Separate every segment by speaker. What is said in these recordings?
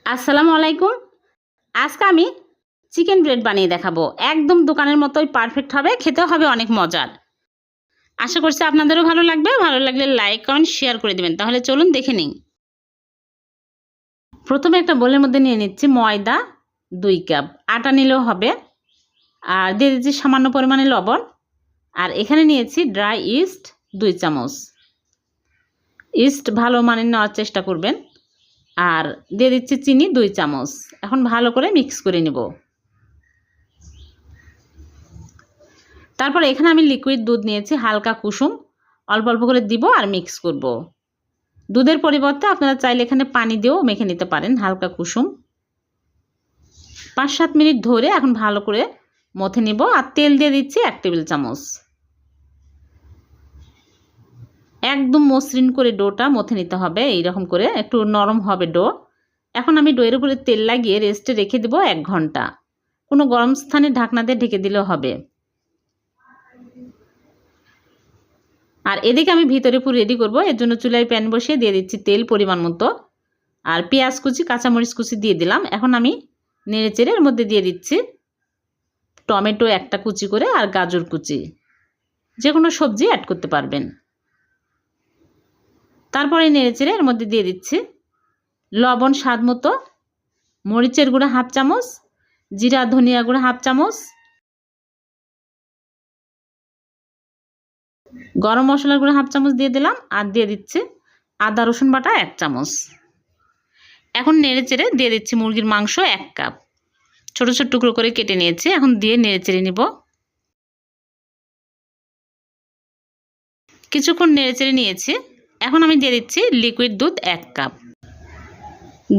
Speaker 1: আসসালামু আলাইকুম। আজকে আমি চিকেন ব্রেড বানিয়ে দেখাবো। একদম দোকানের মতোই পারফেক্ট হবে, খেতেও হবে অনেক মজার। আশা করছি আপনাদেরও ভালো লাগবে। ভালো লাগলে লাইক কমেন্ট শেয়ার করে দিবেন। তাহলে চলুন দেখে নিই। প্রথমে একটা বোলের মধ্যে নিয়ে নিচ্ছি ময়দা 2 কাপ, আটা নিলেও হবে। আর দিয়ে দিচ্ছি সামান্য পরিমাণে লবণ। আর এখানে নিয়েছি ড্রাই ইস্ট 2 চামচ। ইস্ট ভালো মানের নেওয়ার চেষ্টা করবেন। আর দিয়ে দিচ্ছি চিনি 2 চামচ। এখন ভালো করে মিক্স করে নেব। তারপর এখানে আমি লিকুইড দুধ নিয়েছি হালকা কুসুম, অল্প অল্প করে দিব আর মিক্স করব। দুধের পরিবর্তে আপনারা চাইলে এখানে পানি দিয়েও মেখে নিতে পারেন হালকা কুসুম। 5-7 মিনিট ধরে এখন ভালো করে মথে নিব। আর তেল দিয়ে দিচ্ছি 1 টেবিল চামচ। একদম মসৃণ করে ডোটা মথে নিতে হবে, এইরকম করে একটু নরম হবে ডো। এখন আমি ডোয়ের উপরে তেল লাগিয়ে রেস্টে রেখে দেব 1 ঘন্টা। কোনো গরম স্থানে ঢাকনা দিয়ে ঢেকে দিলেও হবে। আর এদিকে আমি ভিতরে পুরো রেডি করব। এর জন্য চুলায় প্যান বসিয়ে দিয়ে দিচ্ছি তেল পরিমাণ মতো। আর পেঁয়াজ কুচি কাঁচামরিচ কুচি দিয়ে দিলাম। এখন আমি নেড়ে চেড়ে এর মধ্যে দিয়ে দিচ্ছি টমেটো একটা কুচি করে আর গাজর কুচি, যে কোনো সবজি অ্যাড করতে পারবেন। তারপরে নেড়ে চেড়ে এর মধ্যে দিয়ে দিচ্ছি লবণ স্বাদ মতো, মরিচের গুঁড়া 1/2 চামচ, জিরা ধনিয়া গুঁড়া 1/2 চামচ, গরম মশলার গুঁড়া 1/2 চামচ দিয়ে দিলাম। আর দিয়ে দিচ্ছি আদা রসুন বাটা 1 চামচ। এখন নেড়ে চেড়ে দিয়ে দিচ্ছি মুরগির মাংস 1 কাপ, ছোট ছোট টুকরো করে কেটে নিয়েছি। এখন দিয়ে নেড়ে চেড়ে নিব। কিছুক্ষণ নেড়ে চেড়ে নিয়েছি। এখন আমি দিয়ে দিচ্ছি লিকুইড দুধ 1 কাপ।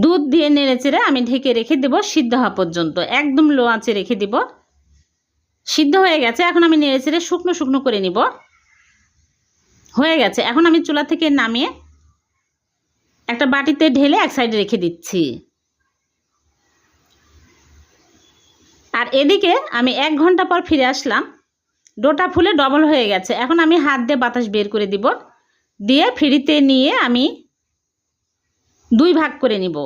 Speaker 1: দুধ দিয়ে নেড়ে চেড়ে আমি ঢেকে রেখে দেব সিদ্ধ হওয়া পর্যন্ত। একদম লো আঁচে রেখে দিব। সিদ্ধ হয়ে গেছে। এখন আমি নেড়ে চেড়ে শুকনো শুকনো করে নিব। হয়ে গেছে। এখন আমি চুলা থেকে নামিয়ে একটা বাটিতে ঢেলে এক সাইডে রেখে দিচ্ছি। আর এদিকে আমি 1 ঘন্টা পর ফিরে আসলাম। ডোটা ফুলে ডবল হয়ে গেছে। এখন আমি হাত দিয়ে বাতাস বের করে দিব। দিয়ে ফ্রিতে নিয়ে আমি 2 ভাগ করে নিব।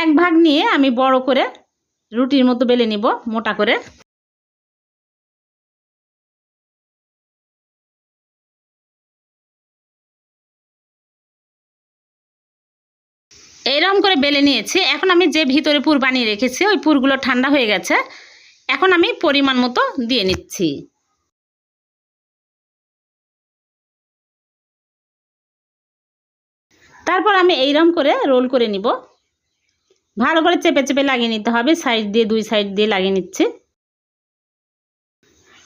Speaker 1: এক ভাগ নিয়ে আমি বড় করে রুটির মতো বেলে নিব মোটা করে। এইরকম করে বেলে নিয়েছি। এখন আমি যে ভিতরে পুর বানিয়ে রেখেছি ওই পুরগুলো ঠান্ডা হয়ে গেছে। এখন আমি পরিমাণ মতো দিয়ে নিচ্ছি। তারপর আমি এইরকম করে রোল করে নিব। ভালো করে চেপে চেপে লাগিয়ে নিতে হবে, সাইড দিয়ে 2 সাইড দিয়ে লাগিয়ে নিচ্ছি।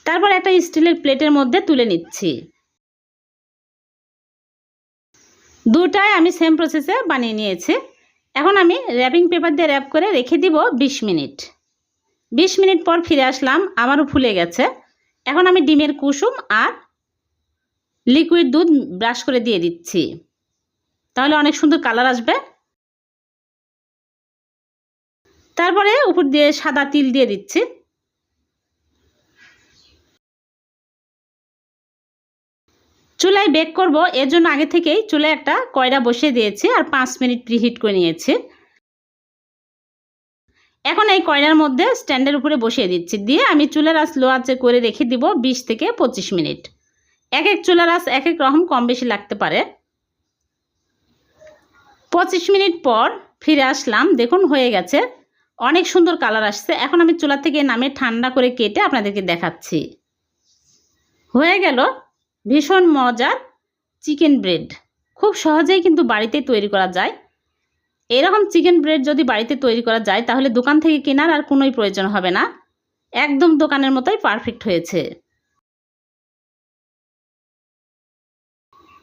Speaker 1: তারপর একটা স্টিলের প্লেটের মধ্যে তুলে নিচ্ছি। দুটাই আমি সেম প্রসেসে বানিয়ে নিয়েছি। এখন আমি র্যাপিং পেপার দিয়ে র্যাপ করে রেখে দিব 20 মিনিট। 20 মিনিট পর ফিরে আসলাম, আবারও ফুলে গেছে। এখন আমি ডিমের কুসুম আর লিকুইড দুধ ব্রাশ করে দিয়ে দিচ্ছি, তাহলে অনেক সুন্দর কালার আসবে। তারপরে উপর দিয়ে সাদা তিল দিয়ে দিচ্ছি। চুলায় বেক করব, এর জন্য আগে থেকেই চুলায় একটা কয়রা বসিয়ে দিয়েছি আর 5 মিনিট প্রিহিট করে নিয়েছি। এখন এই কয়রার মধ্যে স্ট্যান্ডের উপরে বসিয়ে দিচ্ছি। দিয়ে আমি চুলার আঁচ লো আঁচে করে রেখে দিব 20 থেকে 25 মিনিট। এক এক চুলার আঁচ এক এক রকম কম বেশি লাগতে পারে। 25 মিনিট পর ফিরে আসলাম, দেখুন হয়ে গেছে, অনেক সুন্দর কালার আসছে। এখন আমি চুলা থেকে নামিয়ে ঠান্ডা করে কেটে আপনাদেরকে দেখাচ্ছি। হয়ে গেল ভীষণ মজার চিকেন ব্রেড। খুব সহজেই কিন্তু বাড়িতে তৈরি করা যায়। এরকম চিকেন ব্রেড যদি বাড়িতে তৈরি করা যায় তাহলে দোকান থেকে কেনার আর কোনোই প্রয়োজন হবে না। একদম দোকানের মতোই পারফেক্ট হয়েছে।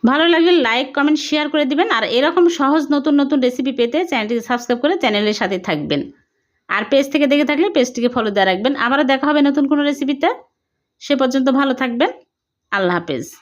Speaker 1: ভালো লাগলে লাইক কমেন্ট শেয়ার করে দিবেন। আর এরকম সহজ নতুন নতুন রেসিপি পেতে চ্যানেলটিকে সাবস্ক্রাইব করে চ্যানেলের সাথে থাকবেন। আর পেজ থেকে দেখে থাকলে পেজটিকে ফলো দিয়ে রাখবেন। আবারও দেখা হবে নতুন কোনো রেসিপিতে। সে পর্যন্ত ভালো থাকবেন। আল্লাহ হাফেজ।